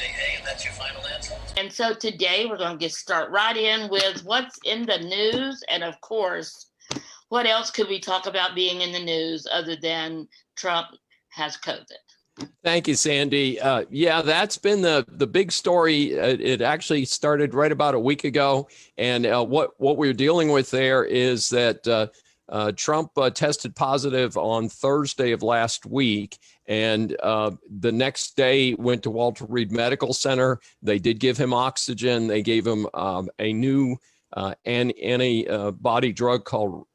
say A, and that's your final answer? And so today we're going to start right in with what's in the news. And of course, what else could we talk about being in the news other than Trump has COVID? Thank you, Sandy. Yeah, that's been the big story. It actually started right about a week ago. And what we're dealing with there is that Trump tested positive on Thursday of last week. And the next day went to Walter Reed Medical Center. They did give him oxygen. They gave him a new antibody drug called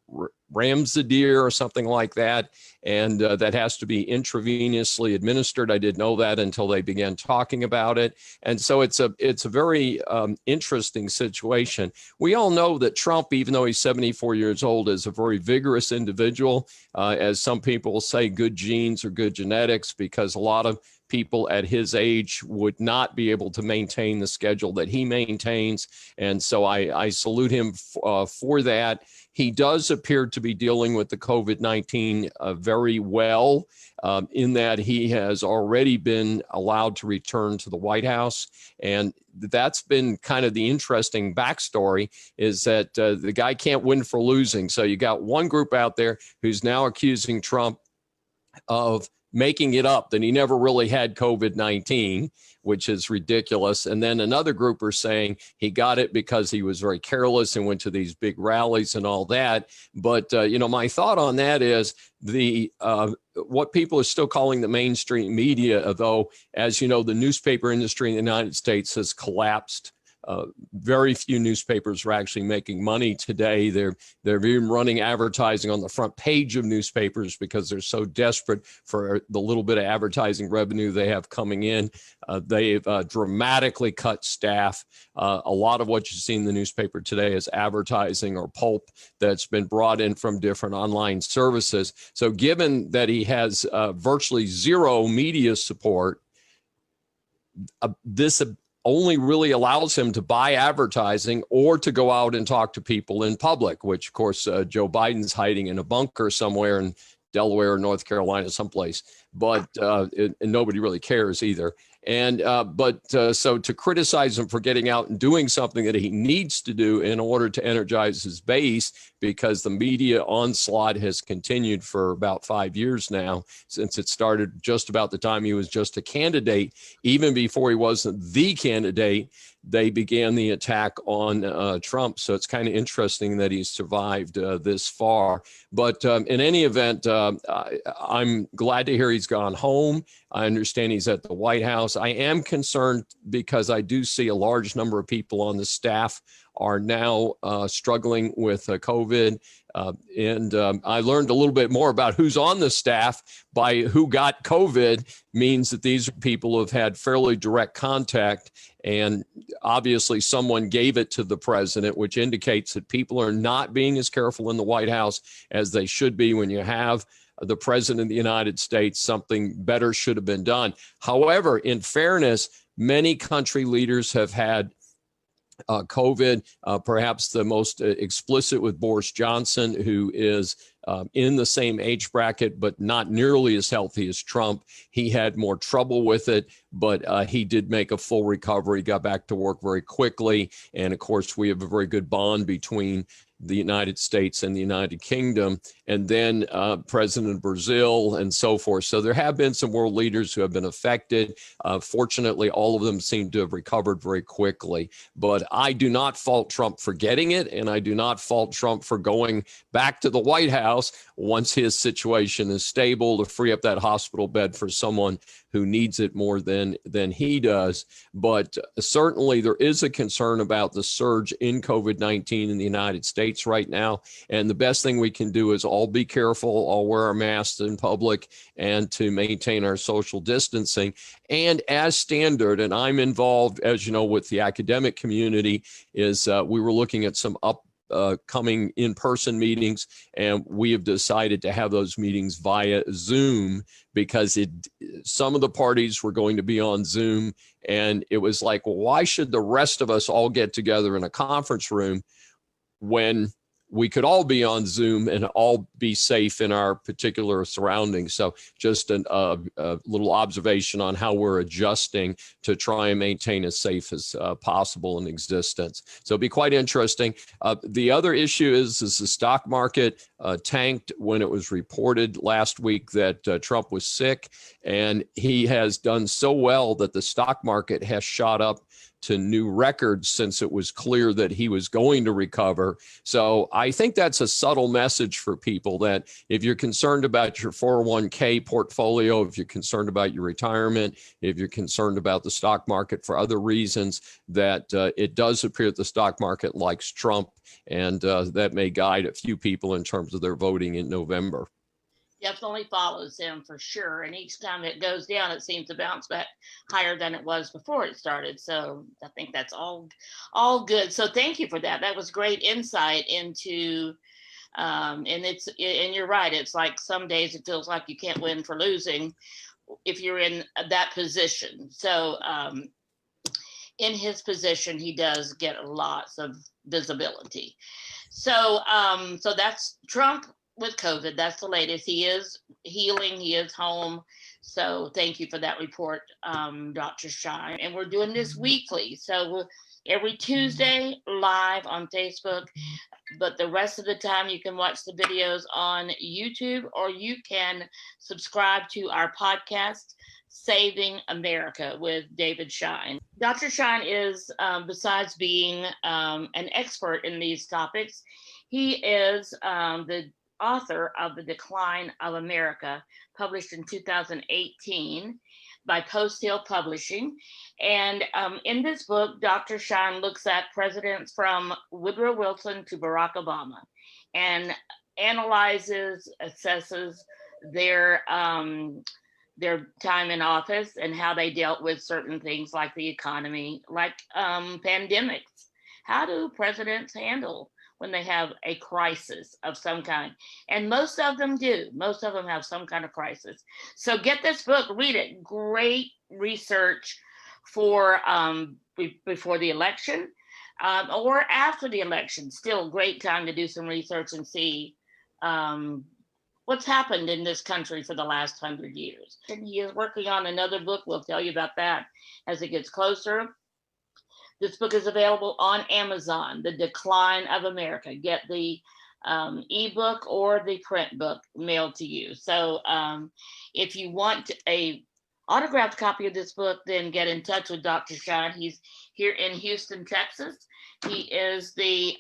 Remdesivir or something like that. And that has to be intravenously administered. I didn't know that until they began talking about it. And so it's a very interesting situation. We all know that Trump, even though he's 74 years old, is a very vigorous individual. As some people say, good genes or good genetics, because a lot of people at his age would not be able to maintain the schedule that he maintains. And so I salute him for that. He does appear to be dealing with the COVID-19 very well, in that he has already been allowed to return to the White House. And that's been kind of the interesting backstory, is that the guy can't win for losing. So you got one group out there who's now accusing Trump of making it up that he never really had COVID-19, which is ridiculous. And then another group are saying he got it because he was very careless and went to these big rallies and all that. But, my thought on that is what people are still calling the mainstream media, though, as you know, the newspaper industry in the United States has collapsed. Very few newspapers are actually making money today. They're even running advertising on the front page of newspapers because they're so desperate for the little bit of advertising revenue they have coming in. They've dramatically cut staff. A lot of what you see in the newspaper today is advertising or pulp that's been brought in from different online services. So given that he has virtually zero media support, this only really allows him to buy advertising or to go out and talk to people in public, which, of course, Joe Biden's hiding in a bunker somewhere in Delaware or North Carolina, someplace. But and nobody really cares either. And so to criticize him for getting out and doing something that he needs to do in order to energize his base, because the media onslaught has continued for about 5 years now, since it started just about the time he was just a candidate. Even before he wasn't the candidate, they began the attack on Trump. So it's kind of interesting that he's survived this far. But in any event, I'm glad to hear he's gone home. I understand he's at the White House. I am concerned because I do see a large number of people on the staff are now struggling with COVID. And I learned a little bit more about who's on the staff by who got COVID. Means that these are people who have had fairly direct contact. And obviously someone gave it to the president, which indicates that people are not being as careful in the White House as they should be when you have the president of the United States. Something better should have been done. However, in fairness, many country leaders have had COVID, perhaps the most explicit with Boris Johnson, who is in the same age bracket, but not nearly as healthy as Trump. He had more trouble with it, but he did make a full recovery, got back to work very quickly. And of course, we have a very good bond between the United States and the United Kingdom, and then President of Brazil and so forth. So there have been some world leaders who have been affected. Fortunately, all of them seem to have recovered very quickly. But I do not fault Trump for getting it, and I do not fault Trump for going back to the White House once his situation is stable to free up that hospital bed for someone who needs it more than he does. But certainly there is a concern about the surge in COVID-19 in the United States right now. And the best thing we can do is all be careful, all wear our masks in public, and to maintain our social distancing. And as standard, and I'm involved, as you know, with the academic community, is we were looking at some upcoming in-person meetings, and we have decided to have those meetings via Zoom, because some of the parties were going to be on Zoom, and it was like, well, why should the rest of us all get together in a conference room when we could all be on Zoom and all be safe in our particular surroundings. So just a little observation on how we're adjusting to try and maintain as safe as possible in existence. So it'll be quite interesting. The other issue is the stock market tanked when it was reported last week that Trump was sick, and he has done so well that the stock market has shot up to new records since it was clear that he was going to recover. So I think that's a subtle message for people that if you're concerned about your 401k portfolio, if you're concerned about your retirement, if you're concerned about the stock market for other reasons, that it does appear that the stock market likes Trump, and that may guide a few people in terms of their voting in November. Definitely follows him for sure. And each time it goes down, it seems to bounce back higher than it was before it started. So I think that's all good. So thank you for that. That was great insight into, and you're right. It's like some days it feels like you can't win for losing if you're in that position. So in his position, he does get lots of visibility. So that's Trump with COVID. That's the latest. He is healing. He is home. So thank you for that report, Dr. Schein. And we're doing this weekly. So every Tuesday live on Facebook, but the rest of the time you can watch the videos on YouTube, or you can subscribe to our podcast, Saving America with David Schein. Dr. Schein is, besides being an expert in these topics, he is the author of The Decline of America, published in 2018 by Post Hill Publishing. And in this book, Dr. Schein looks at presidents from Woodrow Wilson to Barack Obama and analyzes, assesses their time in office and how they dealt with certain things like the economy, like pandemics. How do presidents handle when they have a crisis of some kind? And most of them do. Most of them have some kind of crisis. So get this book, read it. Great research for before the election or after the election. Still a great time to do some research and see what's happened in this country for the last 100 years. And he is working on another book. We'll tell you about that as it gets closer. This book is available on Amazon, The Decline of America. Get the ebook or the print book mailed to you. So if you want a autographed copy of this book, then get in touch with Dr. Schein. He's here in Houston, Texas. He is the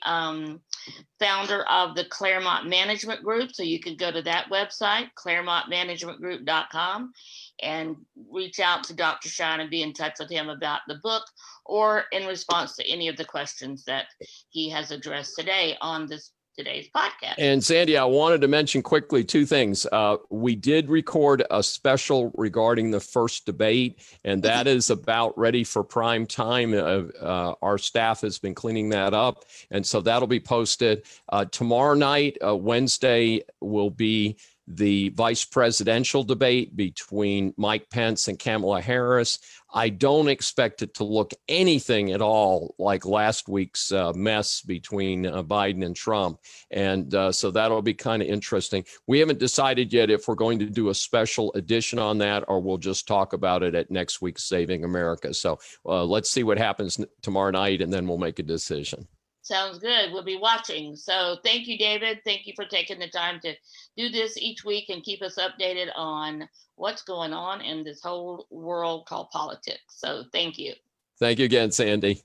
founder of the Claremont Management Group. So you can go to that website, ClaremontManagementGroup.com, and reach out to Dr. Schein and be in touch with him about the book or in response to any of the questions that he has addressed today on today's podcast. And Sandy, I wanted to mention quickly two things. We did record a special regarding the first debate, and that is about ready for prime time. Our staff has been cleaning that up, and so that'll be posted. Tomorrow night, Wednesday, will be the vice presidential debate between Mike Pence and Kamala Harris. I don't expect it to look anything at all like last week's mess between Biden and Trump. And so that'll be kind of interesting. We haven't decided yet if we're going to do a special edition on that or we'll just talk about it at next week's Saving America. So let's see what happens tomorrow night, and then we'll make a decision. Sounds good. We'll be watching. So thank you, David. Thank you for taking the time to do this each week and keep us updated on what's going on in this whole world called politics. So thank you. Thank you again, Sandy.